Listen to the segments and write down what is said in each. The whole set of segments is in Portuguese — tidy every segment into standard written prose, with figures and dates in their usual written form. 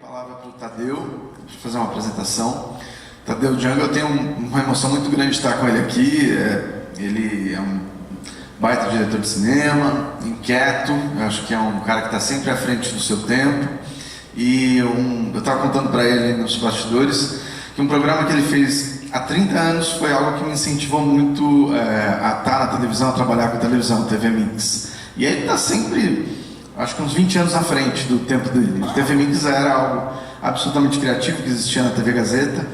a palavra para o Tadeu, para fazer uma apresentação. Tadeu Jungle, eu tenho uma emoção muito grande de estar com ele aqui. Ele é um baita diretor de cinema, inquieto, eu acho que é um cara que está sempre à frente do seu tempo. E eu estava contando para ele nos bastidores que um programa que ele fez há 30 anos foi algo que me incentivou muito a estar na televisão, a trabalhar com a televisão, TV Mix. E ele está sempre, acho que uns 20 anos à frente do tempo dele. A TV Mix era algo absolutamente criativo que existia na TV Gazeta.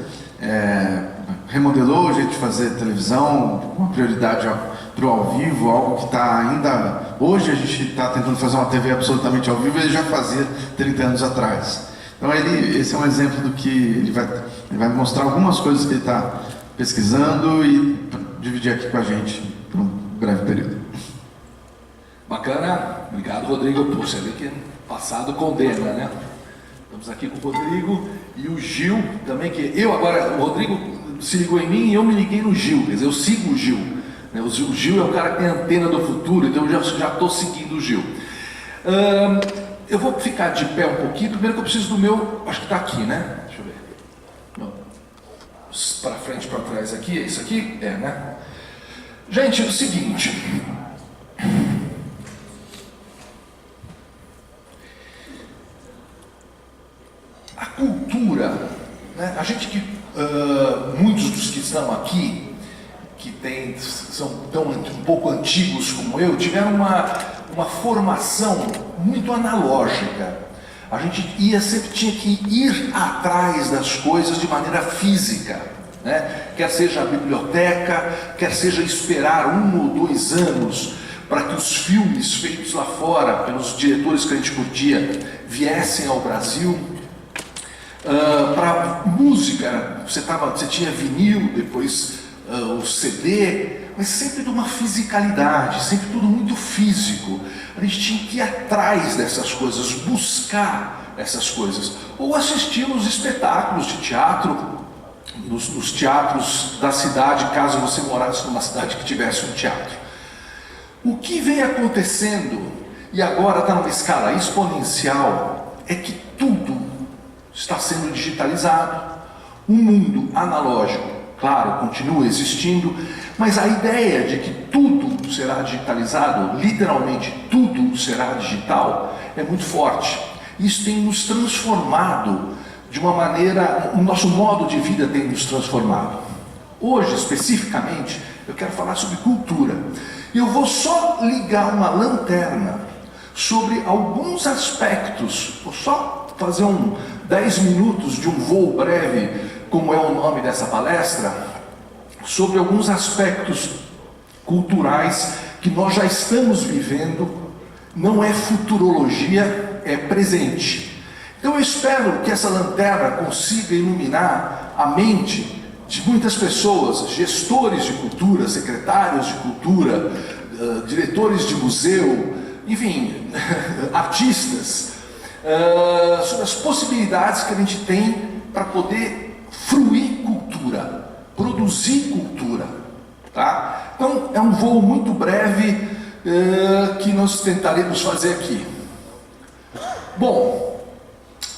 Remodelou o jeito de fazer televisão, com uma prioridade para o ao vivo, algo que está ainda... Hoje a gente está tentando fazer uma TV absolutamente ao vivo, ele já fazia 30 anos atrás. Então esse é um exemplo do que ele vai mostrar algumas coisas que ele está pesquisando e dividir aqui com a gente por um breve período. Bacana, obrigado Rodrigo. Puxa, ali que passado condena, né? Estamos aqui com o Rodrigo e o Gil também, que eu agora, o Rodrigo se ligou em mim e eu me liguei no Gil, quer dizer, eu sigo o Gil. Né? O Gil é o cara que tem a antena do futuro, então eu já estou seguindo o Gil. Eu vou ficar de pé um pouquinho, primeiro que eu preciso do meu, acho que está aqui, né? Deixa eu ver. Para frente, para trás aqui, é isso aqui? É, né? Gente, é o seguinte... A cultura, né? A gente que, muitos dos que estão aqui, que são um pouco antigos como eu, tiveram uma formação muito analógica. A gente sempre tinha que ir atrás das coisas de maneira física, né? Quer seja a biblioteca, quer seja esperar 1 ou 2 anos para que os filmes feitos lá fora, pelos diretores que a gente curtia, viessem ao Brasil. Para música, você tinha vinil, depois o CD, mas sempre de uma fisicalidade, sempre tudo muito físico. A gente tinha que ir atrás dessas coisas, buscar essas coisas, ou assistir aos espetáculos de teatro, nos teatros da cidade, caso você morasse numa cidade que tivesse um teatro. O que vem acontecendo, e agora está numa escala exponencial, é que tudo está sendo digitalizado. O mundo analógico, claro, continua existindo, mas a ideia de que tudo será digitalizado, literalmente tudo será digital, é muito forte. Isso tem nos transformado de uma maneira, o nosso modo de vida tem nos transformado. Hoje, especificamente, eu quero falar sobre cultura. E eu vou só ligar uma lanterna sobre alguns aspectos, vou só fazer 10 minutos de um voo breve, como é o nome dessa palestra, sobre alguns aspectos culturais que nós já estamos vivendo. Não é futurologia, é presente. Então eu espero que essa lanterna consiga iluminar a mente de muitas pessoas, gestores de cultura, secretários de cultura, diretores de museu, enfim, artistas, sobre as possibilidades que a gente tem para poder fruir cultura, produzir cultura, tá? Então é um voo muito breve que nós tentaremos fazer aqui. Bom,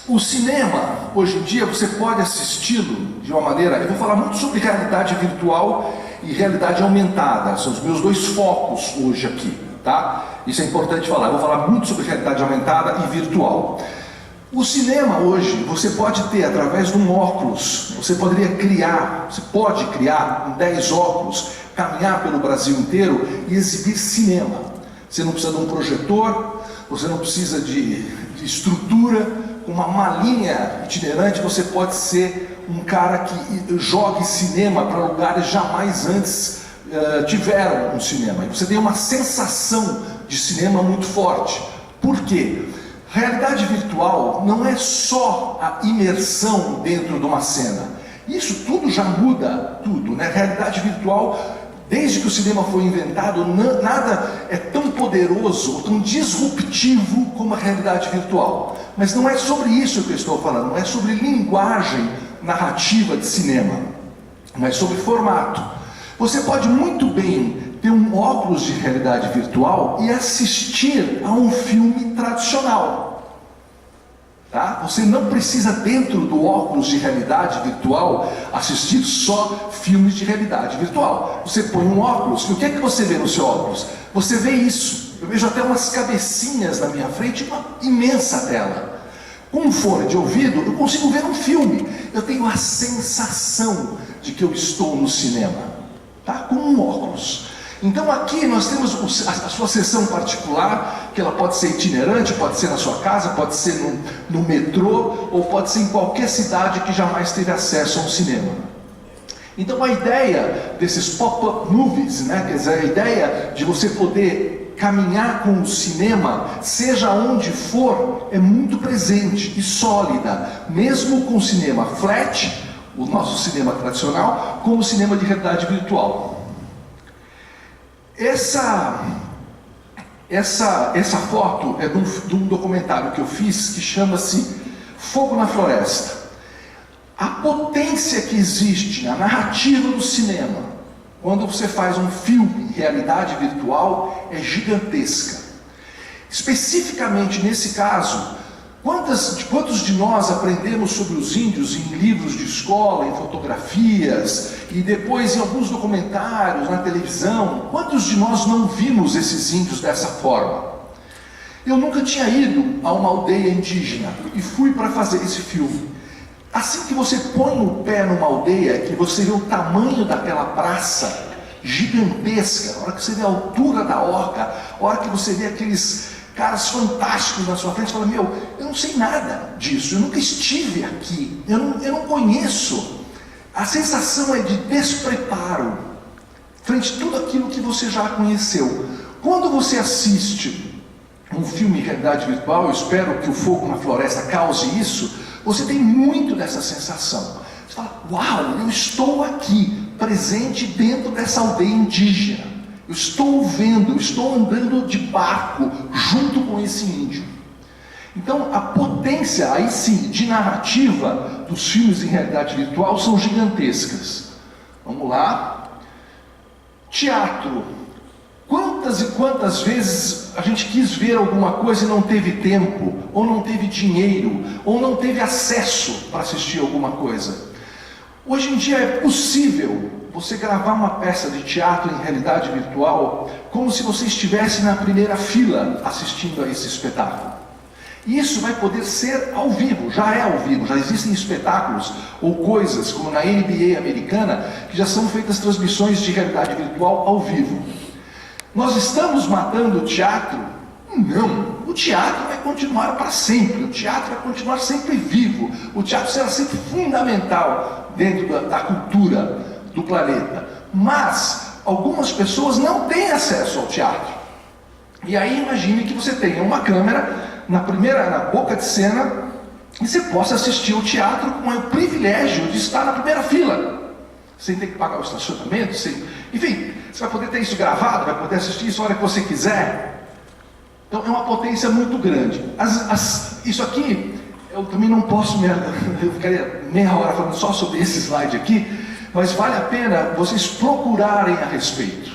o cinema, hoje em dia, você pode assisti-lo de uma maneira... Eu vou falar muito sobre realidade virtual e realidade aumentada, são os meus 2 focos hoje aqui, tá? Isso é importante falar. Eu vou falar muito sobre realidade aumentada e virtual. O cinema hoje, você pode ter através de um óculos, você pode criar com 10 óculos, caminhar pelo Brasil inteiro e exibir cinema. Você não precisa de um projetor, você não precisa de estrutura. Com uma malinha itinerante, você pode ser um cara que jogue cinema para lugares jamais antes tiveram um cinema. E você tem uma sensação de cinema muito forte. Por quê? Realidade virtual não é só a imersão dentro de uma cena. Isso tudo já muda tudo, né? Realidade virtual, desde que o cinema foi inventado, nada é tão poderoso ou tão disruptivo como a realidade virtual. Mas não é sobre isso que eu estou falando, não é sobre linguagem narrativa de cinema, mas sobre formato. Você pode muito bem ter um óculos de realidade virtual e assistir a um filme tradicional. Tá? Você não precisa, dentro do óculos de realidade virtual, assistir só filmes de realidade virtual. Você põe um óculos, e o que é que você vê no seu óculos? Você vê isso. Eu vejo até umas cabecinhas na minha frente, uma imensa tela. Com um fone de ouvido, eu consigo ver um filme. Eu tenho a sensação de que eu estou no cinema, tá? Com um óculos. Então aqui nós temos a sua sessão particular, que ela pode ser itinerante, pode ser na sua casa, pode ser no metrô, ou pode ser em qualquer cidade que jamais teve acesso a um cinema. Então a ideia desses pop-up movies, né, quer dizer, a ideia de você poder caminhar com o cinema, seja onde for, é muito presente e sólida, mesmo com o cinema flat, o nosso cinema tradicional, como o cinema de realidade virtual. Essa foto é de um documentário que eu fiz que chama-se Fogo na Floresta. A potência que existe na narrativa do cinema, quando você faz um filme em realidade virtual, é gigantesca. Especificamente nesse caso, quantos de nós aprendemos sobre os índios em livros de escola, em fotografias, e depois em alguns documentários, na televisão? Quantos de nós não vimos esses índios dessa forma? Eu nunca tinha ido a uma aldeia indígena e fui para fazer esse filme. Assim que você põe o pé numa aldeia, que você vê o tamanho daquela praça gigantesca, a hora que você vê a altura da orca, a hora que você vê aqueles caras fantásticos na sua frente, fala, meu, eu não sei nada disso, eu nunca estive aqui, eu não conheço. A sensação é de despreparo frente a tudo aquilo que você já conheceu. Quando você assiste um filme em realidade virtual, eu espero que o Fogo na Floresta cause isso, você tem muito dessa sensação. Você fala, uau, eu estou aqui, presente dentro dessa aldeia indígena. Eu estou vendo, eu estou andando de barco junto com esse índio. Então, a potência, aí sim, de narrativa dos filmes em realidade virtual são gigantescas. Vamos lá. Teatro. Quantas e quantas vezes a gente quis ver alguma coisa e não teve tempo, ou não teve dinheiro, ou não teve acesso para assistir alguma coisa? Hoje em dia é possível você gravar uma peça de teatro em realidade virtual como se você estivesse na primeira fila assistindo a esse espetáculo. E isso vai poder ser ao vivo, já é ao vivo, já existem espetáculos ou coisas como na NBA americana que já são feitas transmissões de realidade virtual ao vivo. Nós estamos matando o teatro? Não, o teatro vai continuar para sempre, o teatro vai continuar sempre vivo, o teatro será sempre fundamental dentro da cultura do planeta. Mas algumas pessoas não têm acesso ao teatro. E aí imagine que você tenha uma câmera na boca de cena e você possa assistir ao teatro com o privilégio de estar na primeira fila, sem ter que pagar o estacionamento, enfim, você vai poder ter isso gravado, vai poder assistir isso a hora que você quiser. Então é uma potência muito grande. Isso aqui, eu também não posso, eu ficaria meia hora falando só sobre esse slide aqui, mas vale a pena vocês procurarem a respeito.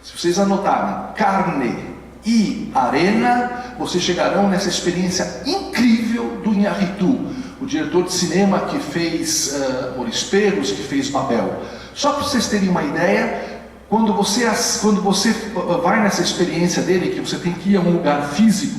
Se vocês anotarem carne e arena, vocês chegarão nessa experiência incrível do Iñárritu, o diretor de cinema que fez Morispeiros, que fez Babel. Só para vocês terem uma ideia, quando você vai nessa experiência dele, que você tem que ir a um lugar físico,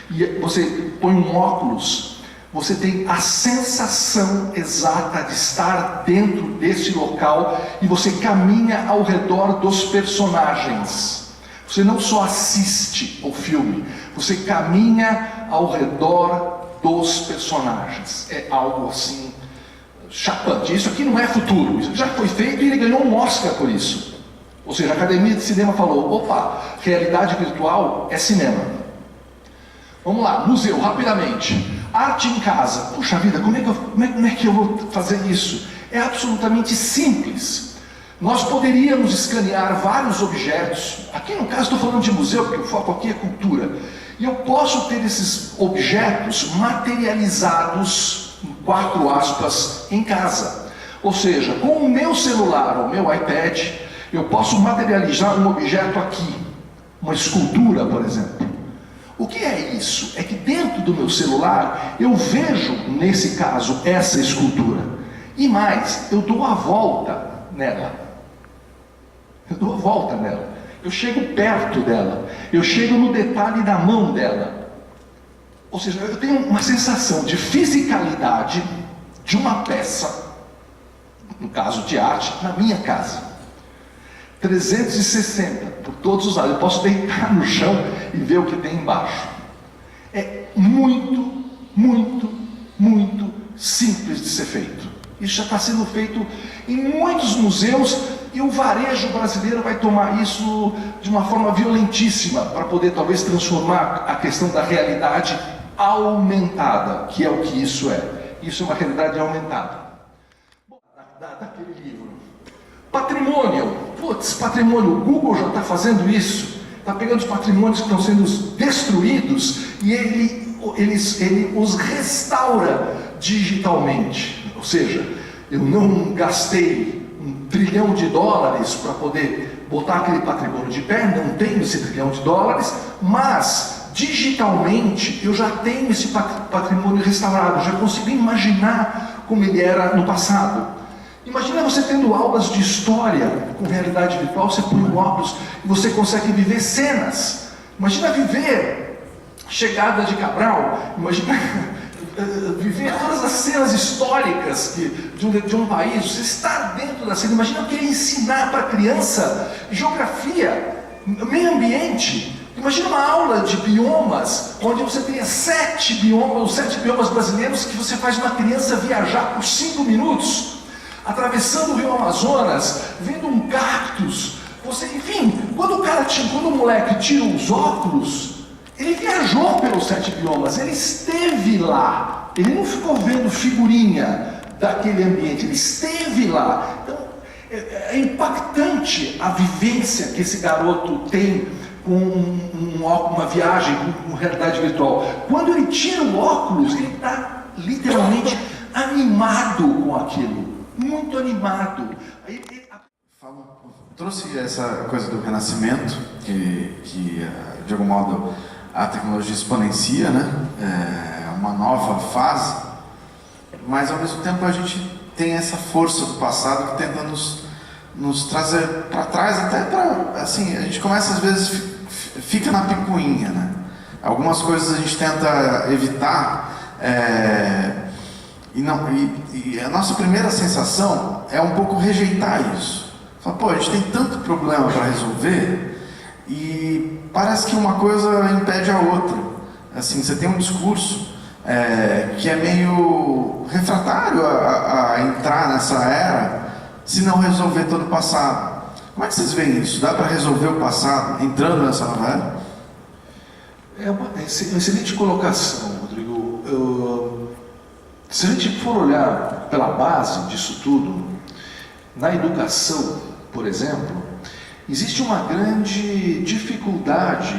e você põe um óculos, você tem a sensação exata de estar dentro desse local e você caminha ao redor dos personagens. Você não só assiste ao filme, você caminha ao redor dos personagens. É algo assim chapante. Isso aqui não é futuro, isso já foi feito e ele ganhou um Oscar por isso. Ou seja, a Academia de Cinema falou, opa, realidade virtual é cinema. Vamos lá, museu, rapidamente. Arte em casa. Puxa vida, como é que eu vou fazer isso? É absolutamente simples. Nós poderíamos escanear vários objetos. Aqui no caso estou falando de museu, porque o foco aqui é cultura. E eu posso ter esses objetos materializados, em 4 aspas, em casa. Ou seja, com o meu celular, o meu iPad, eu posso materializar um objeto aqui. Uma escultura, por exemplo. O que é isso? É que dentro do meu celular eu vejo, nesse caso, essa escultura. E mais, eu dou a volta nela. Eu dou a volta nela. Eu chego perto dela. Eu chego no detalhe da mão dela. Ou seja, eu tenho uma sensação de fisicalidade de uma peça, no caso de arte, na minha casa. 360 por todos os lados. Eu posso deitar no chão e ver o que tem embaixo. É muito, muito, muito simples de ser feito. Isso já está sendo feito em muitos museus e o varejo brasileiro vai tomar isso de uma forma violentíssima para poder talvez transformar a questão da realidade aumentada, que é o que isso é. Isso é uma realidade aumentada. Bom, daquele livro. Patrimônio. Putz, patrimônio. O Google já está fazendo isso. Está pegando os patrimônios que estão sendo destruídos e ele os restaura digitalmente. Ou seja, eu não gastei $1 trilhão para poder botar aquele patrimônio de pé, não tenho esse $1 trilhão, mas digitalmente eu já tenho esse patrimônio restaurado, já consigo imaginar como ele era no passado. Imagina você tendo aulas de história com realidade virtual, você põe um óculos e você consegue viver cenas. Imagina viver Chegada de Cabral, imagina viver todas as cenas históricas de um país, você está dentro da cena. Imagina o que é ensinar para a criança geografia, meio ambiente. Imagina uma aula de biomas, onde você tenha 7 biomas, os 7 biomas brasileiros, que você faz uma criança viajar por 5 minutos, atravessando o rio Amazonas, vendo um cactus. Enfim, quando o moleque tira os óculos, ele viajou pelos 7 biomas, ele esteve lá, ele não ficou vendo figurinha daquele ambiente, ele esteve lá. Então, é impactante a vivência que esse garoto tem com uma viagem com realidade virtual. Quando ele tira o óculos, ele está literalmente animado com aquilo, muito animado. Trouxe essa coisa do renascimento, que de algum modo a tecnologia exponencia, né? É uma nova fase, mas ao mesmo tempo a gente tem essa força do passado que tenta nos trazer para trás, até para, assim, a gente começa às vezes, fica na picuinha, né? Algumas coisas a gente tenta evitar, e a nossa primeira sensação é um pouco rejeitar isso. Fala, pô, a gente tem tanto problema para resolver e parece que uma coisa impede a outra. Assim, você tem um discurso que é meio refratário a entrar nessa era se não resolver todo o passado. Como é que vocês veem isso? Dá para resolver o passado entrando nessa nova era? É uma excelente colocação, Rodrigo. Se a gente for olhar pela base disso tudo, na educação, por exemplo, existe uma grande dificuldade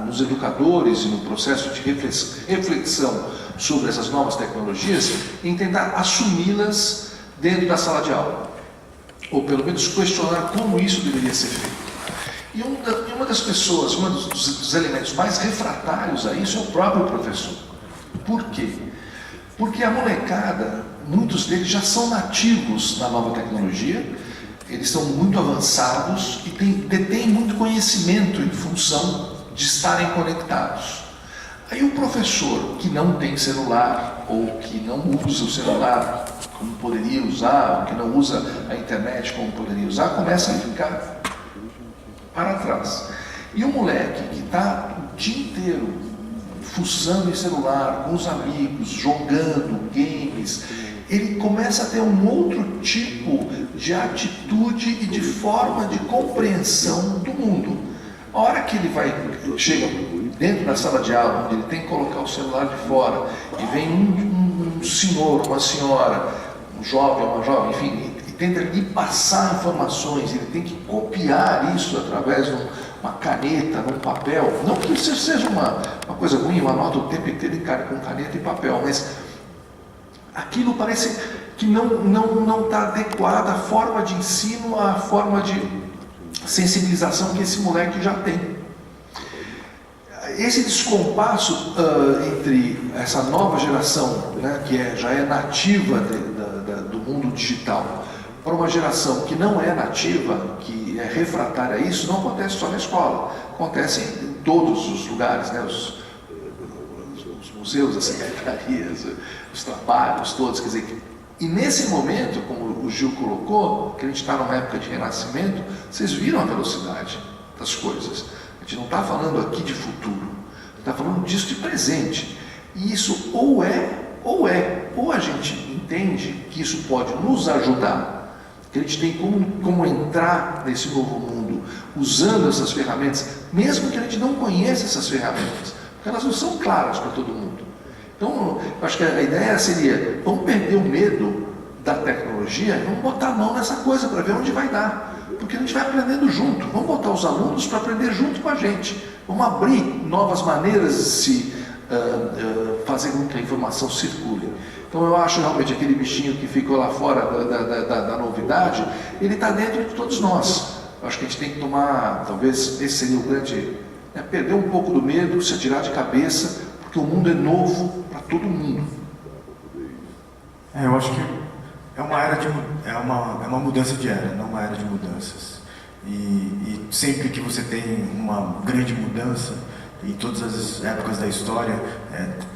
nos educadores e no processo de reflexão sobre essas novas tecnologias em tentar assumi-las dentro da sala de aula, ou pelo menos questionar como isso deveria ser feito. E uma das pessoas, um dos elementos mais refratários a isso é o próprio professor. Por quê? Porque a molecada, muitos deles já são nativos da nova tecnologia, eles são muito avançados e detêm muito conhecimento em função de estarem conectados. Aí o professor que não tem celular, ou que não usa o celular como poderia usar, ou que não usa a internet como poderia usar, começa a ficar para trás. E o moleque que está o dia inteiro fuçando em celular, com os amigos, jogando games, ele começa a ter um outro tipo de atitude e de forma de compreensão do mundo. A hora que ele chega dentro da sala de aula, onde ele tem que colocar o celular de fora, e vem um senhor, uma senhora, um jovem, uma jovem, enfim, e tenta lhe passar informações, ele tem que copiar isso através de uma caneta, num papel. Não que isso seja uma coisa ruim, eu anoto o tempo inteiro com caneta e papel, mas aquilo parece que não está adequada à forma de ensino, à forma de sensibilização que esse moleque já tem. esse descompasso entre essa nova geração, né, que já é nativa do mundo digital, para uma geração que não é nativa, que é refratária a isso, não acontece só na escola, acontece em todos os lugares, né, os museus, as secretarias, os trabalhos todos, quer dizer, e nesse momento, como o Gil colocou, que a gente está numa época de renascimento, vocês viram a velocidade das coisas. A gente não está falando aqui de futuro, está falando disso de presente. E isso ou a gente entende que isso pode nos ajudar, que a gente tem como entrar nesse novo mundo, usando essas ferramentas, mesmo que a gente não conheça essas ferramentas, porque elas não são claras para todo mundo. Então, eu acho que a ideia seria, vamos perder o medo da tecnologia e vamos botar a mão nessa coisa para ver onde vai dar. Porque a gente vai aprendendo junto, vamos botar os alunos para aprender junto com a gente. Vamos abrir novas maneiras de se fazer com que a informação circule. Então eu acho realmente aquele bichinho que ficou lá fora da novidade, ele está dentro de todos nós. Eu acho que a gente tem que tomar, talvez esse seria o grande, perder um pouco do medo, se atirar de cabeça, porque o mundo é novo para todo mundo. Eu acho que é uma mudança de era, não uma era de mudanças. E sempre que você tem uma grande mudança, em todas as épocas da história,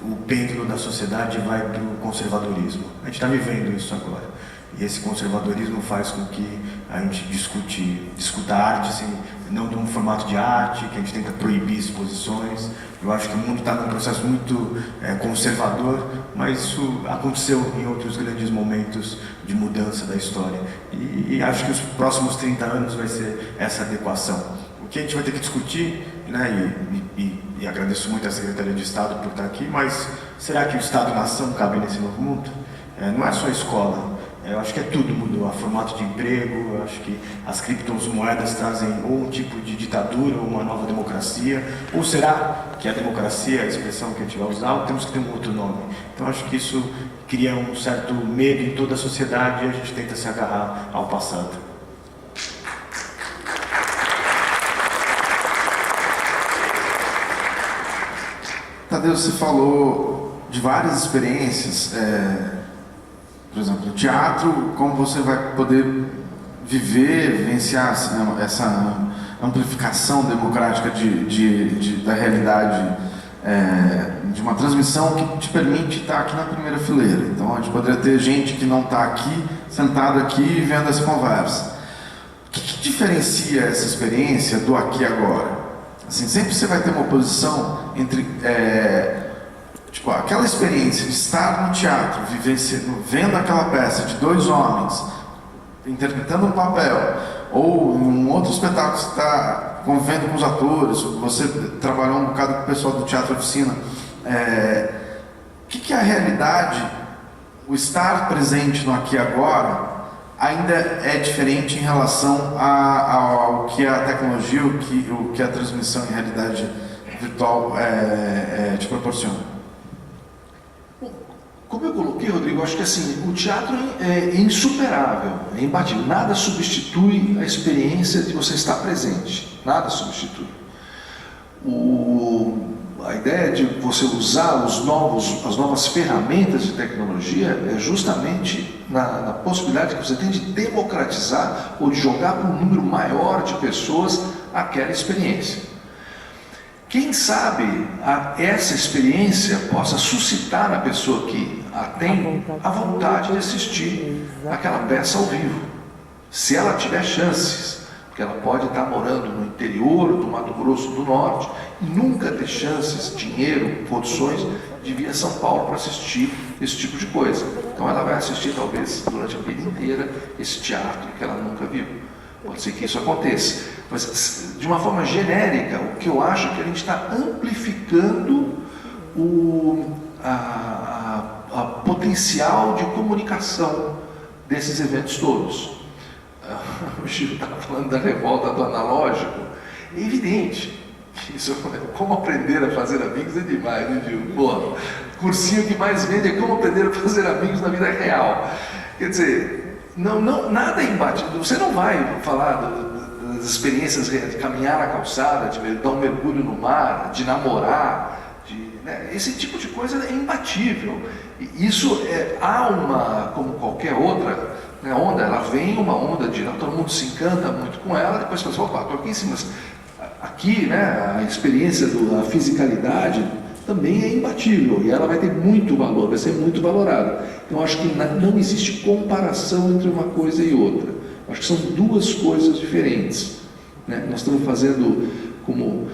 o pêndulo da sociedade vai para o conservadorismo. A gente está vivendo isso agora. E esse conservadorismo faz com que a gente discuta arte, assim, não de um formato de arte, que a gente tenta proibir exposições. Eu acho que o mundo está num processo muito conservador, mas isso aconteceu em outros grandes momentos de mudança da história. E acho que os próximos 30 anos vai ser essa adequação. O que a gente vai ter que discutir, né, e agradeço muito à Secretaria de Estado por estar aqui, mas será que o Estado-nação cabe nesse novo mundo? Não é só a escola. Eu acho que tudo mudou, o formato de emprego, eu acho que as criptomoedas trazem ou um tipo de ditadura ou uma nova democracia, ou será que a democracia, a expressão que a gente vai usar, ou temos que ter um outro nome? Então acho que isso cria um certo medo em toda a sociedade e a gente tenta se agarrar ao passado. Tadeu, você falou de várias experiências, por exemplo, o teatro, como você vai poder vivenciar essa amplificação democrática da realidade, de uma transmissão que te permite estar aqui na primeira fileira. Então a gente poderia ter gente que não está aqui, sentado aqui vendo essa conversa. O que diferencia essa experiência do aqui e agora? Assim, sempre você vai ter uma oposição entre aquela experiência de estar no teatro, vendo aquela peça de dois homens interpretando um papel, ou em um outro espetáculo você está convivendo com os atores, você trabalhou um bocado com o pessoal do Teatro Oficina. O que é a realidade? O estar presente no aqui e agora ainda é diferente em relação ao que a tecnologia, o que a transmissão em realidade virtual te proporciona. Bom, como eu coloquei, Rodrigo, acho que assim, o teatro é insuperável, é imbatível. Nada substitui a experiência de você estar presente. Nada substitui. A ideia de você usar as novas ferramentas de tecnologia é justamente na possibilidade que você tem de democratizar ou de jogar para um número maior de pessoas aquela experiência. Quem sabe essa experiência possa suscitar na pessoa que a tem a vontade de assistir aquela peça ao vivo, se ela tiver chances. Porque ela pode estar morando no interior do Mato Grosso do Norte e nunca ter chances, dinheiro, condições de vir a São Paulo para assistir esse tipo de coisa. Então ela vai assistir talvez durante a vida inteira esse teatro que ela nunca viu. Pode ser que isso aconteça. Mas de uma forma genérica, o que eu acho é que a gente está amplificando o potencial de comunicação desses eventos todos. O Gil estava falando da revolta do analógico. É evidente que isso, como aprender a fazer amigos é demais, né, Gil? Pô, cursinho que mais vende é como aprender a fazer amigos na vida real. Quer dizer, nada é imbatível. Você não vai falar das experiências de caminhar na calçada, de dar um mergulho no mar, de namorar, né? Esse tipo de coisa é imbatível. E isso há uma, como qualquer outra, né, onda, ela vem uma onda de todo mundo se encanta muito com ela, depois fala assim, opa, estou aqui em cima, mas aqui, né, a experiência da fisicalidade também é imbatível e ela vai ter muito valor, vai ser muito valorada. Então acho que não existe comparação entre uma coisa e outra. Acho que são duas coisas diferentes, né? Nós estamos fazendo, como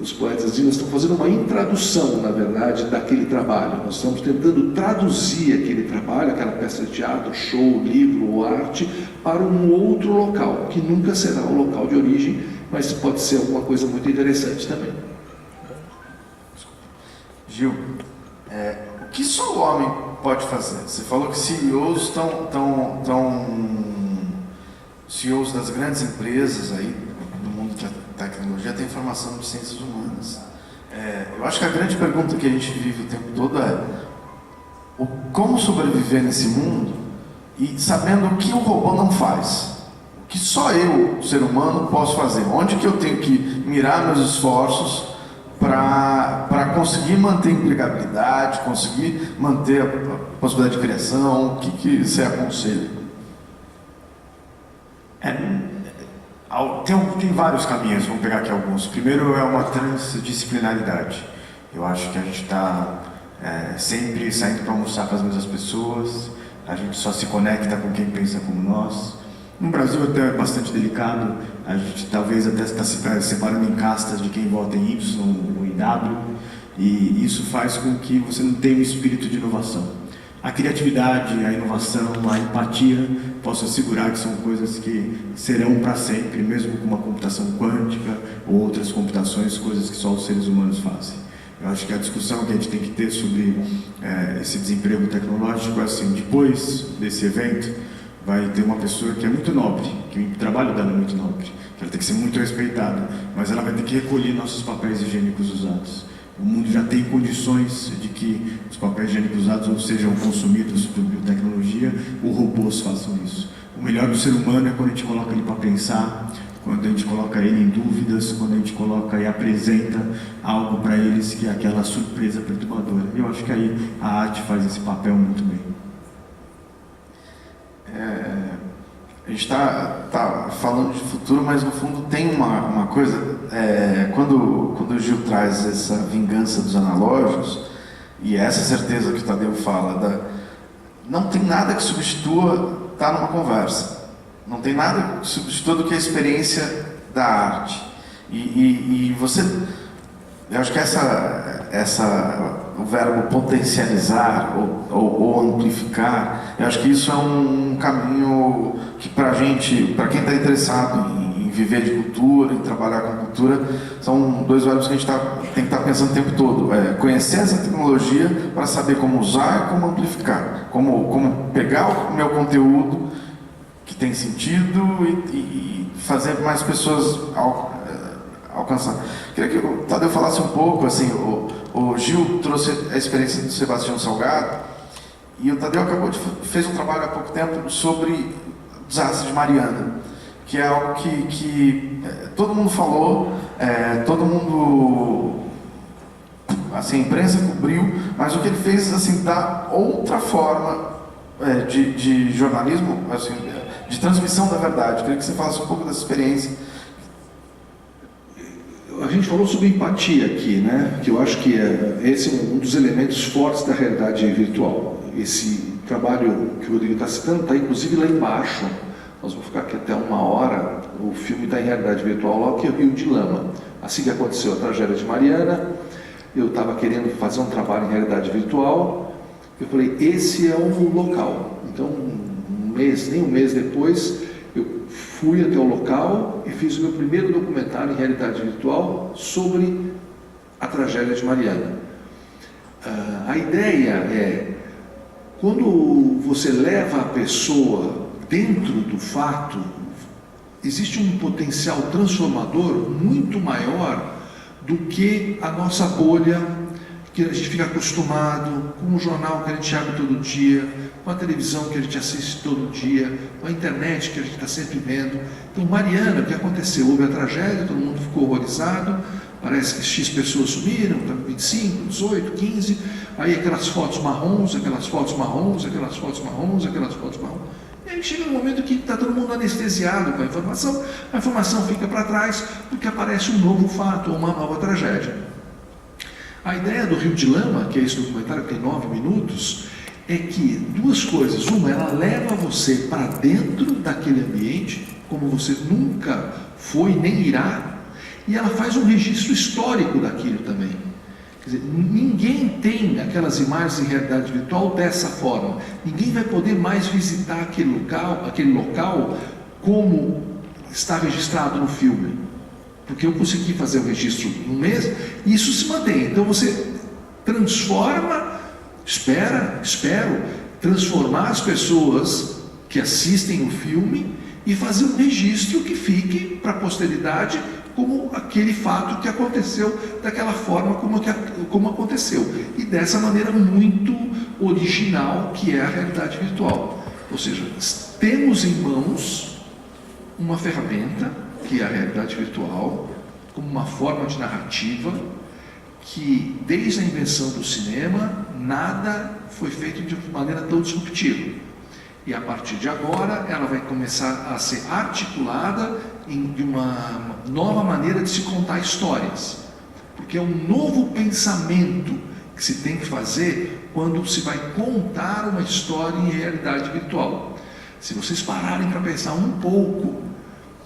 os poetas dizem, nós estamos fazendo uma intradução, na verdade, daquele trabalho. Nós estamos tentando traduzir aquele trabalho, aquela peça de teatro, show, livro ou arte, para um outro local, que nunca será o local de origem, mas pode ser alguma coisa muito interessante também. Gil, o que só o homem pode fazer? Você falou que CEOs CEOs das grandes empresas aí no mundo da tecnologia têm formação de ciências humanas. Eu acho que a grande pergunta que a gente vive o tempo todo é como sobreviver nesse mundo e sabendo o que o robô não faz. O que só eu, ser humano, posso fazer. Onde que eu tenho que mirar meus esforços para conseguir manter a empregabilidade, conseguir manter a possibilidade de criação? O que você aconselha? Tem vários caminhos, vamos pegar aqui alguns. Primeiro é uma transdisciplinaridade. Eu acho que a gente está sempre saindo para almoçar com as mesmas pessoas, a gente só se conecta com quem pensa como nós. No Brasil até é bastante delicado, a gente talvez até está se separando em castas de quem vota em Y ou em W, e isso faz com que você não tenha um espírito de inovação. A criatividade, a inovação, a empatia, posso assegurar que são coisas que serão para sempre, mesmo com uma computação quântica ou outras computações, coisas que só os seres humanos fazem. Eu acho que a discussão que a gente tem que ter sobre esse desemprego tecnológico é assim, depois desse evento, vai ter uma pessoa que é muito nobre, que o trabalho dela é muito nobre, que ela tem que ser muito respeitada, mas ela vai ter que recolher nossos papéis higiênicos usados. O mundo já tem condições de que os papéis higiênicos usados ou sejam consumidos por biotecnologia ou robôs façam isso. O melhor do ser humano é quando a gente coloca ele para pensar, quando a gente coloca ele em dúvidas, quando a gente coloca e apresenta algo para eles que é aquela surpresa perturbadora. Eu acho que aí a arte faz esse papel muito bem. A gente está falando de futuro, mas no fundo tem uma coisa, quando o Gil traz essa vingança dos analógicos, e essa certeza que o Tadeu fala, não tem nada que substitua estar numa conversa, não tem nada que substitua do que a experiência da arte. E você, eu acho que o verbo potencializar ou amplificar, eu acho que isso é um caminho que para a gente, para quem está interessado em viver de cultura, em trabalhar com cultura, são dois verbos que a gente tem que estar pensando o tempo todo. Conhecer essa tecnologia para saber como usar e como amplificar, como pegar o meu conteúdo que tem sentido e fazer mais pessoas alcançar. Queria que o Tadeu falasse um pouco, assim, o Gil trouxe a experiência do Sebastião Salgado e o Tadeu fez um trabalho há pouco tempo sobre o desastre de Mariana, que é algo que todo mundo falou, todo mundo, assim, a imprensa cobriu, mas o que ele fez, assim, dá outra forma de jornalismo, assim, de transmissão da verdade. Queria que você falasse um pouco dessa experiência. A gente falou sobre empatia aqui, né? Que eu acho que esse é um dos elementos fortes da realidade virtual. Esse trabalho que o Rodrigo está citando está inclusive lá embaixo. Nós vamos ficar aqui até 1 hora. O filme está em realidade virtual lá, que é o Rio de Lama. Assim que aconteceu a tragédia de Mariana, eu estava querendo fazer um trabalho em realidade virtual. Eu falei, esse é um local. Então, nem um mês depois, eu fui até o local e fiz o meu primeiro documentário em realidade virtual sobre a tragédia de Mariana. A ideia é, quando você leva a pessoa dentro do fato, existe um potencial transformador muito maior do que a nossa bolha que a gente fica acostumado, com um jornal que a gente abre todo dia, com a televisão que a gente assiste todo dia, com a internet que a gente está sempre vendo. Então, Mariana, o que aconteceu? Houve a tragédia, todo mundo ficou horrorizado, parece que X pessoas sumiram, 25, 18, 15, aí aquelas fotos marrons, aquelas fotos marrons, aquelas fotos marrons, aquelas fotos marrons. E aí chega um momento que está todo mundo anestesiado com a informação fica para trás, porque aparece um novo fato, ou uma nova tragédia. A ideia do Rio de Lama, que é esse documentário que tem 9 minutos, é que duas coisas. Uma, ela leva você para dentro daquele ambiente, como você nunca foi nem irá, e ela faz um registro histórico daquilo também. Quer dizer, ninguém tem aquelas imagens em realidade virtual dessa forma. Ninguém vai poder mais visitar aquele local como está registrado no filme. Porque eu consegui fazer o registro num mês e isso se mantém. Então você transforma, espero transformar as pessoas que assistem o filme e fazer um registro que fique para a posteridade como aquele fato que aconteceu daquela forma como aconteceu. E dessa maneira muito original que é a realidade virtual. Ou seja, temos em mãos uma ferramenta que é a realidade virtual, como uma forma de narrativa, que desde a invenção do cinema, nada foi feito de maneira tão disruptiva. E a partir de agora, ela vai começar a ser articulada de uma nova maneira de se contar histórias. Porque é um novo pensamento que se tem que fazer quando se vai contar uma história em realidade virtual. Se vocês pararem para pensar um pouco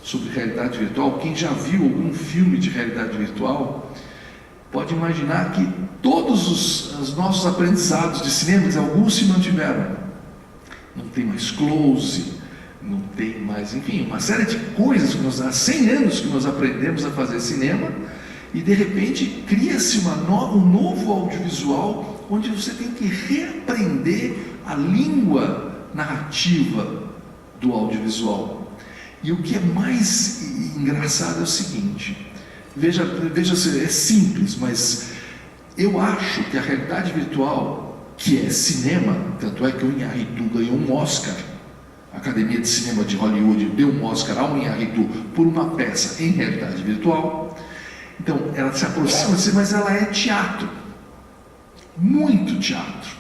sobre realidade virtual, quem já viu algum filme de realidade virtual pode imaginar que todos os nossos aprendizados de cinema, alguns se mantiveram. Não tem mais close, não tem mais, enfim, uma série de coisas que há 100 anos que nós aprendemos a fazer cinema, e de repente cria-se um novo audiovisual onde você tem que reaprender a língua narrativa do audiovisual. E o que é mais engraçado é o seguinte, veja, é simples, mas eu acho que a realidade virtual, que é cinema, tanto é que o Inharritu ganhou um Oscar, a Academia de Cinema de Hollywood deu um Oscar ao Inharritu por uma peça em realidade virtual. Então, ela se aproxima, mas ela é teatro, muito teatro.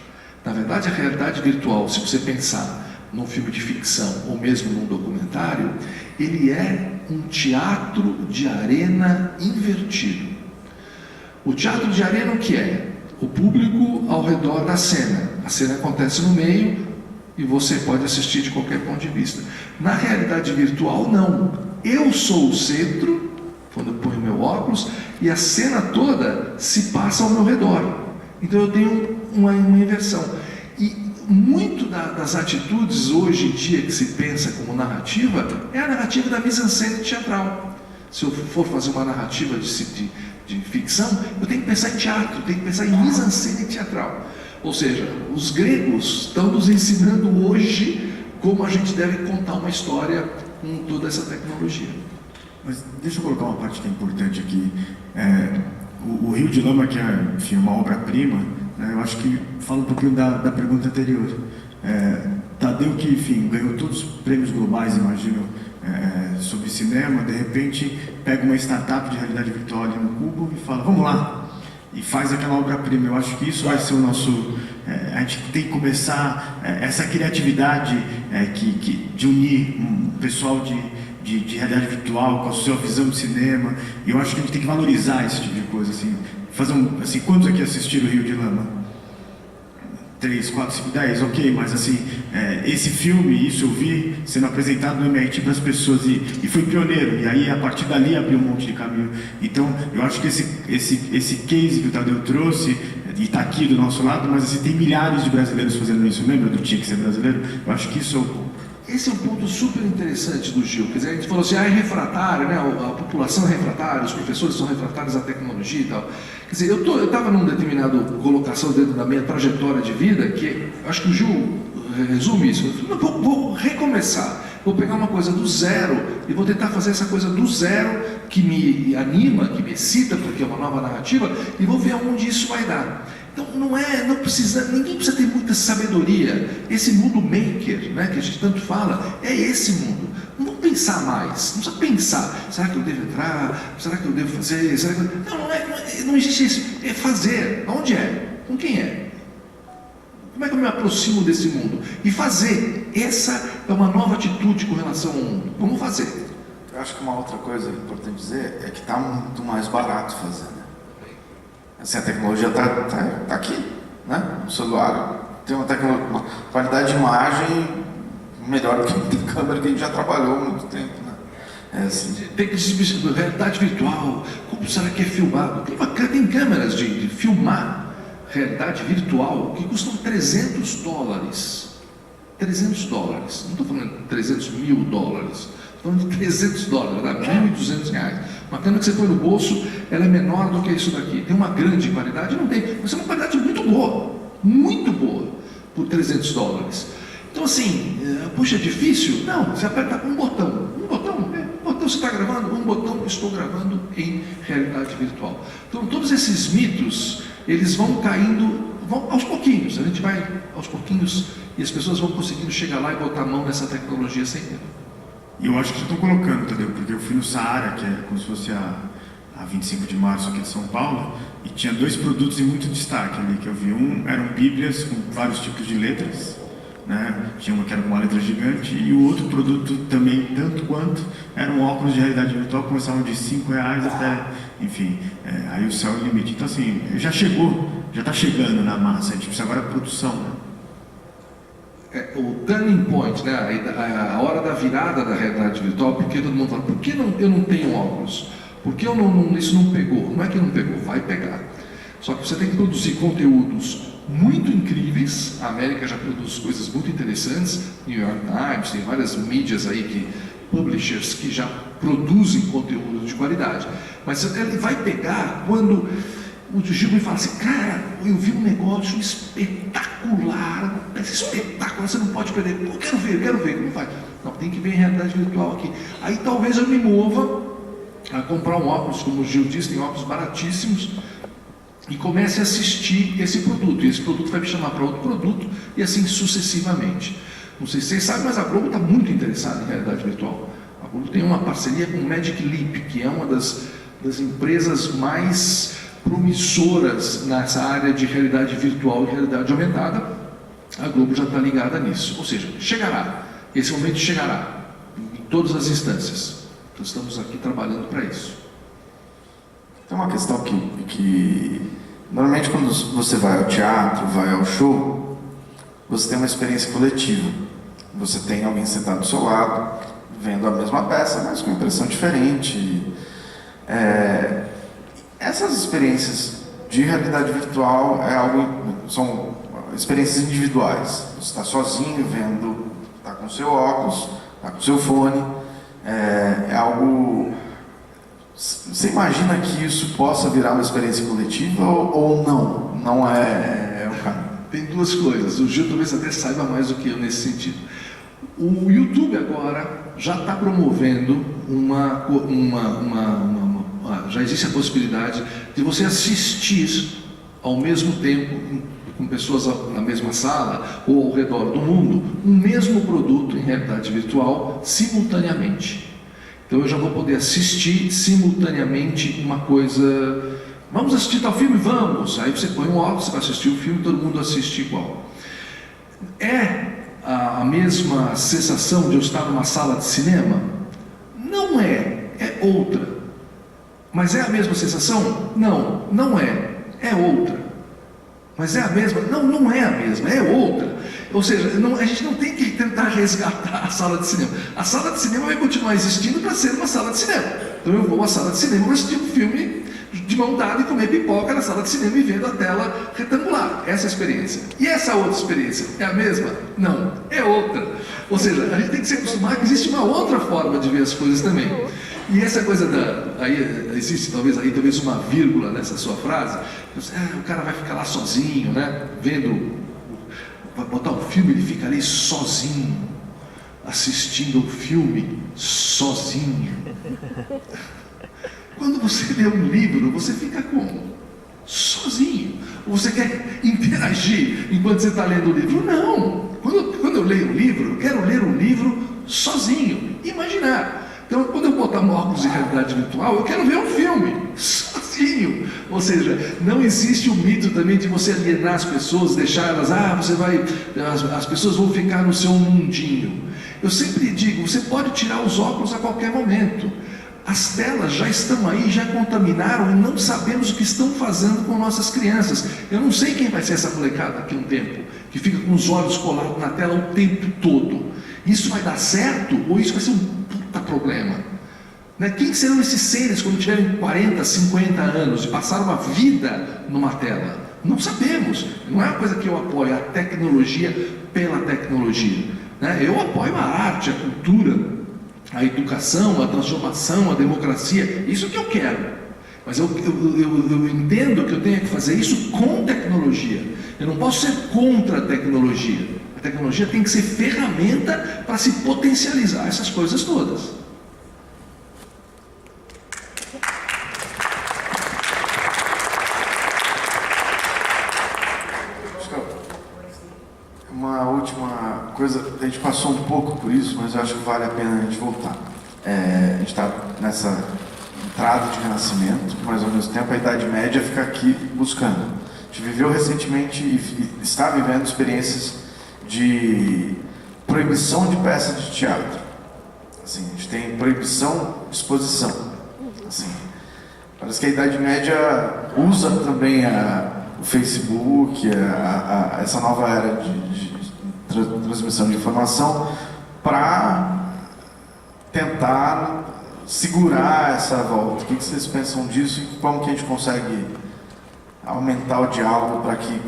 Na verdade, a realidade virtual, se você pensar num filme de ficção ou mesmo num documentário, ele é um teatro de arena invertido. O teatro de arena o que é? O público ao redor da cena. A cena acontece no meio e você pode assistir de qualquer ponto de vista. Na realidade virtual, não. Eu sou o centro, quando eu ponho meu óculos, e a cena toda se passa ao meu redor. Então eu tenho uma inversão. E muito das atitudes hoje em dia que se pensa como narrativa é a narrativa da mise-en-scène teatral. Se eu for fazer uma narrativa de ficção, eu tenho que pensar em teatro, eu tenho que pensar em mise-en-scène teatral. Ou seja, os gregos estão nos ensinando hoje como a gente deve contar uma história com toda essa tecnologia. Mas deixa eu colocar uma parte que é importante aqui. O Rio de Lama, que é, enfim, uma obra-prima, eu acho que fala um pouquinho da pergunta anterior. Tadeu, que, enfim, ganhou todos os prêmios globais, imagino, sobre cinema, de repente pega uma startup de realidade virtual ali no Cubo e fala, vamos lá, e faz aquela obra-prima. Eu acho que isso vai ser o nosso... a gente tem que começar essa criatividade de unir um pessoal de realidade virtual com a sua visão de cinema, e eu acho que a gente tem que valorizar esse tipo de coisa, assim. Assim, quantos aqui assistiram o Rio de Lama? 3, 4, 5, 10, ok, mas assim, esse filme, isso eu vi sendo apresentado no MIT para as pessoas e foi pioneiro, e aí a partir dali abriu um monte de caminho. Então, eu acho que esse case que o Tadeu trouxe, e está aqui do nosso lado, mas assim, tem milhares de brasileiros fazendo isso, lembra do Tinha que Ser Brasileiro? Eu acho que isso... Esse é um ponto super interessante do Gil. Quer dizer, a gente falou assim, é refratário, né? A população é refratária, os professores são refratários à tecnologia e tal. Quer dizer, eu estava numa determinada colocação dentro da minha trajetória de vida, que acho que o Gil resume isso. Eu vou recomeçar, vou pegar uma coisa do zero e vou tentar fazer essa coisa do zero que me anima, que me excita, porque é uma nova narrativa, e vou ver aonde isso vai dar. Então não precisa, ninguém precisa ter muita sabedoria. Esse mundo maker, né, que a gente tanto fala, é esse mundo. Não vamos pensar mais, não precisa pensar. Será que eu devo entrar? Será que eu devo fazer? Será que eu... não existe isso. É fazer. Onde é? Com quem é? Como é que eu me aproximo desse mundo? E fazer. Essa é uma nova atitude com relação ao mundo. Como fazer? Eu acho que uma outra coisa importante dizer é que está muito mais barato fazer, né? Assim, a tecnologia está aqui, né? No celular tem uma qualidade de imagem melhor do que muita câmera que a gente já trabalhou há muito tempo, né? É assim. Tem que se realidade virtual. Como será que é filmado? Tem câmeras de filmar realidade virtual que custam $300. $300. Não estou falando de $300 mil. Estou falando de $300, dá R$1.200. Uma câmera que você põe no bolso, ela é menor do que isso daqui. Tem uma grande qualidade? Não tem. Mas é uma qualidade muito boa, por $300. Então assim, puxa, é difícil? Não, você aperta um botão você está gravando, um botão, estou gravando em realidade virtual. Então todos esses mitos, eles vão caindo, aos pouquinhos, a gente vai aos pouquinhos e as pessoas vão conseguindo chegar lá e botar a mão nessa tecnologia sem medo. E eu acho que já estão colocando, entendeu? Porque eu fui no Saara, que é como se fosse a 25 de março aqui de São Paulo, e tinha 2 produtos em muito destaque ali, que eu vi. Um eram bíblias com vários tipos de letras, né? Tinha uma que era com uma letra gigante, e o outro produto também, tanto quanto, eram óculos de realidade virtual, começavam de R$5 até, enfim, aí o céu é o limite. Então assim, já está chegando na massa, a gente precisa agora de produção, né? O turning point, né? A hora da virada da realidade virtual, porque todo mundo fala, por que eu não tenho óculos? Por que isso não pegou? Não é que não pegou, vai pegar. Só que você tem que produzir conteúdos muito incríveis. A América já produz coisas muito interessantes, New York Times, tem várias mídias aí, publishers que já produzem conteúdo de qualidade. Mas ele vai pegar quando o Gil me fala assim, cara, eu vi um negócio espetacular, você não pode perder. Eu quero ver, como faz? Não, tem que ver em realidade virtual aqui. Aí talvez eu me mova a comprar um óculos, como o Gil disse, tem óculos baratíssimos, e comece a assistir esse produto. E esse produto vai me chamar para outro produto, e assim sucessivamente. Não sei se vocês sabem, mas a Globo está muito interessada em realidade virtual. A Globo tem uma parceria com o Magic Leap, que é uma das empresas mais promissoras nessa área de realidade virtual e realidade aumentada. A Globo já está ligada nisso. Ou seja, chegará. Esse momento chegará em todas as instâncias. Então estamos aqui trabalhando para isso. Tem uma questão que normalmente quando você vai ao teatro, vai ao show, você tem uma experiência coletiva. Você tem alguém sentado do seu lado, vendo a mesma peça, mas com uma impressão diferente. Essas experiências de realidade virtual são experiências individuais. Você está sozinho vendo, está com o seu óculos, está com o seu fone. É algo... Você imagina que isso possa virar uma experiência coletiva ou não? Não é o caminho. Tem duas coisas. O Gil talvez até saiba mais do que eu nesse sentido. O YouTube agora já está promovendo já existe a possibilidade de você assistir ao mesmo tempo, com pessoas na mesma sala ou ao redor do mundo, um mesmo produto em realidade virtual simultaneamente. Então eu já vou poder assistir simultaneamente uma coisa. Vamos assistir tal filme? Vamos! Aí você põe um óculos, você vai assistir o filme, todo mundo assiste igual. É a mesma sensação de eu estar numa sala de cinema? Não é, é outra. Mas é a mesma sensação? Não, não é, é outra. Mas é a mesma? Não, não é a mesma, é outra. Ou seja, a gente não tem que tentar resgatar a sala de cinema. A sala de cinema vai continuar existindo para ser uma sala de cinema. Então eu vou à sala de cinema para assistir um filme de mão dada e comer pipoca na sala de cinema e vendo a tela retangular. Essa é a experiência. E essa outra experiência é a mesma? Não, é outra. Ou seja, a gente tem que se acostumar que existe uma outra forma de ver as coisas também. E essa coisa aí existe talvez uma vírgula nessa sua frase. O cara vai ficar lá sozinho, né? Vai botar um filme, ele fica ali sozinho, assistindo o filme sozinho. Quando você lê um livro, você fica como? Sozinho. Você quer interagir enquanto você está lendo o livro. Não! Quando eu leio um livro, eu quero ler um livro sozinho, imaginar. Então, quando eu botar um óculos de realidade virtual, eu quero ver um filme sozinho. Ou seja, não existe o mito também de você alienar as pessoas, deixar elas, as pessoas vão ficar no seu mundinho. Eu sempre digo, você pode tirar os óculos a qualquer momento. As telas já estão aí, já contaminaram e não sabemos o que estão fazendo com nossas crianças. Eu não sei quem vai ser essa molecada daqui a um tempo, que fica com os olhos colados na tela o tempo todo. Isso vai dar certo ou isso vai ser um puta problema? Né? Quem serão esses seres quando tiverem 40, 50 anos e passaram uma vida numa tela? Não sabemos. Não é uma coisa que eu apoio, a tecnologia pela tecnologia. Né? Eu apoio a arte, a cultura, a educação, a transformação, a democracia. Isso que eu quero. Mas eu entendo que eu tenho que fazer isso com tecnologia. Eu não posso ser contra a tecnologia. A tecnologia tem que ser ferramenta para se potencializar essas coisas todas. Uma última coisa, a gente passou um pouco por isso, mas eu acho que vale a pena a gente voltar. A gente está nessa entrada de renascimento, mas ao mesmo tempo a Idade Média fica aqui buscando. A gente viveu recentemente e está vivendo experiências de proibição de peças de teatro. Assim, a gente tem proibição de exposição. Assim, parece que a Idade Média usa também o Facebook, essa nova era de transmissão de informação para tentar segurar essa volta. O que vocês pensam disso e como que a gente consegue aumentar o diálogo para que,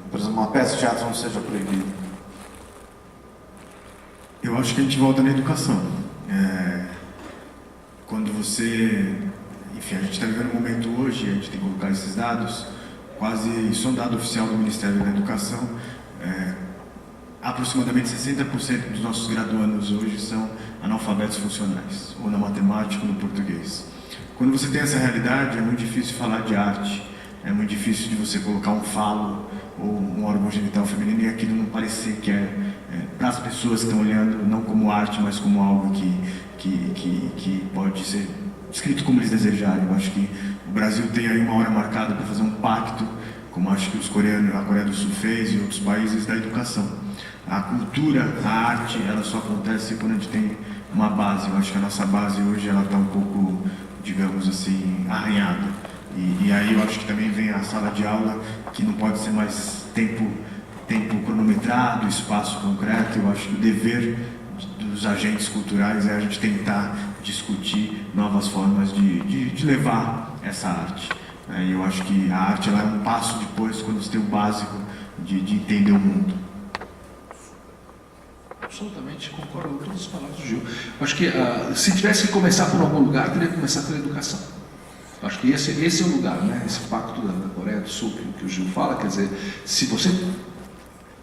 por exemplo, uma peça de teatro não seja proibida? Eu acho que a gente volta na educação. Quando você... Enfim, a gente está vivendo um momento hoje, a gente tem que colocar esses dados, quase, isso é um dado oficial do Ministério da Educação, aproximadamente 60% dos nossos graduandos hoje são analfabetos funcionais, ou na matemática ou no português. Quando você tem essa realidade, é muito difícil falar de arte, é muito difícil de você colocar um falo ou um órgão genital feminino e aquilo não parecer que para as pessoas que estão olhando, não como arte, mas como algo que pode ser escrito como eles desejarem. Eu acho que o Brasil tem aí uma hora marcada para fazer um pacto, como acho que a Coreia do Sul fez e outros países, da educação. A cultura, a arte, ela só acontece quando a gente tem uma base. Eu acho que a nossa base hoje ela está um pouco, digamos assim, arranhada. E aí eu acho que também vem a sala de aula, que não pode ser mais tempo cronometrado, espaço concreto. Eu acho que o dever dos agentes culturais é a gente tentar discutir novas formas de levar essa arte. E eu acho que a arte ela é um passo depois, quando você tem o básico de entender o mundo. Absolutamente, concordo com todas as palavras do Gil. Acho que se tivesse que começar por algum lugar, teria que começar pela educação. Acho que esse é o lugar, né? Esse pacto da Coreia do Sul que o Gil fala, quer dizer, se você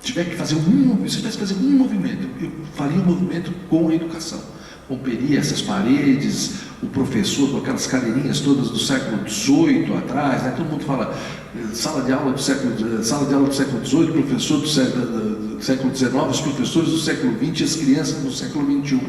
tiver que fazer um movimento, eu faria um movimento com a educação. Romperia essas paredes, o professor com aquelas cadeirinhas todas do século XVIII atrás, né? Todo mundo fala sala de aula do século XVIII, professor do século XIX, os professores do século XX e as crianças do século XXI.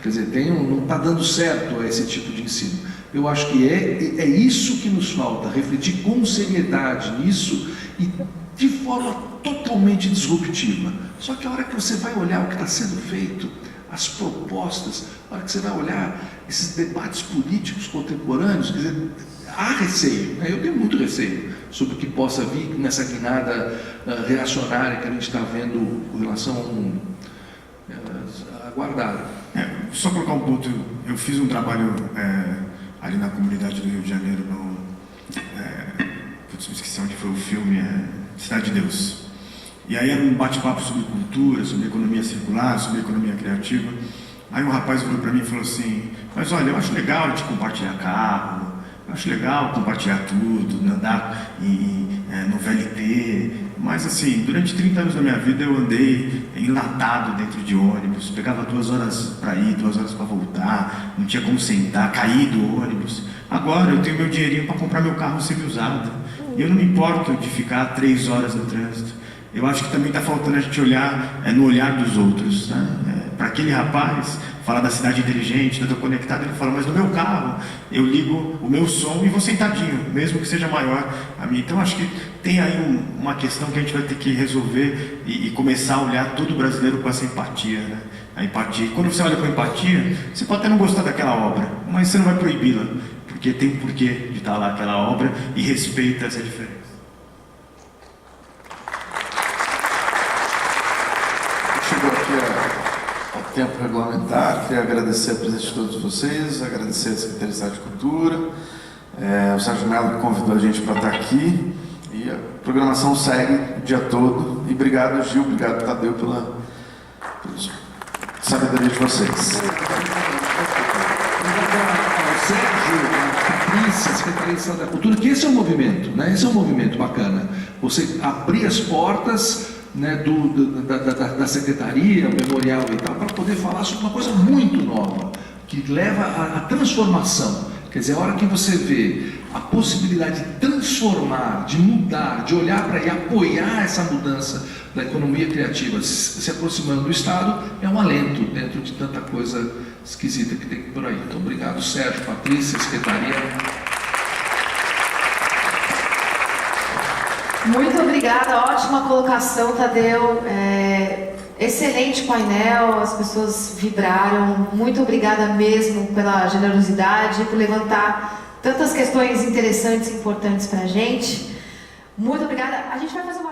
Quer dizer, não está dando certo esse tipo de ensino. Eu acho que é isso que nos falta, refletir com seriedade nisso e de forma totalmente disruptiva. Só que a hora que você vai olhar o que está sendo feito, as propostas, a hora que você vai olhar esses debates políticos contemporâneos, quer dizer, há receio, né? Eu tenho muito receio sobre o que possa vir nessa guinada reacionária que a gente está vendo com relação a guardar. Só colocar um ponto, eu fiz um trabalho ali na comunidade do Rio de Janeiro, me esqueci onde foi o filme, Cidade de Deus. E aí era um bate-papo sobre cultura, sobre economia circular, sobre economia criativa. Aí um rapaz virou para mim e falou assim: mas olha, eu acho legal a gente compartilhar carro, eu acho legal compartilhar tudo, andar no VLT, mas assim, durante 30 anos da minha vida eu andei enlatado dentro de ônibus, pegava 2 horas para ir, 2 horas para voltar, não tinha como sentar, caí do ônibus. Agora eu tenho meu dinheirinho para comprar meu carro semi-usado. E eu não me importo de ficar 3 horas no trânsito. Eu acho que também está faltando a gente olhar no olhar dos outros, né? Para aquele rapaz falar da cidade inteligente, da conectada, ele fala, mas no meu carro eu ligo o meu som e vou sentadinho, mesmo que seja maior a minha. Então acho que tem aí uma questão que a gente vai ter que resolver e começar a olhar todo brasileiro com essa empatia, né? A empatia. E quando você olha com empatia, você pode até não gostar daquela obra, mas você não vai proibi-la, porque tem um porquê de estar lá aquela obra e respeita essa diferença. Chegou aqui ao tempo regulamentar, queria agradecer a presença de todos vocês, agradecer a Secretaria de Estado de Cultura, o Sérgio Mello que convidou a gente para estar aqui, e a programação segue o dia todo. E obrigado, Gil, obrigado, Tadeu, pela sabedoria de vocês. Sérgio, Patrícia, Secretaria de Estado da Cultura, que esse é um movimento, né? Esse é um movimento bacana. Você abrir as portas, né, da secretaria, o memorial e tal, para poder falar sobre uma coisa muito nova, que leva à transformação. Quer dizer, a hora que você vê a possibilidade de transformar, de mudar, de olhar para e apoiar essa mudança da economia criativa se aproximando do Estado, é um alento dentro de tanta coisa esquisita que tem por aí. Então, obrigado, Sérgio, Patrícia, Secretaria. Muito obrigada, ótima colocação, Tadeu. Excelente painel, as pessoas vibraram. Muito obrigada mesmo pela generosidade, por levantar tantas questões interessantes e importantes para a gente. Muito obrigada. A gente vai fazer uma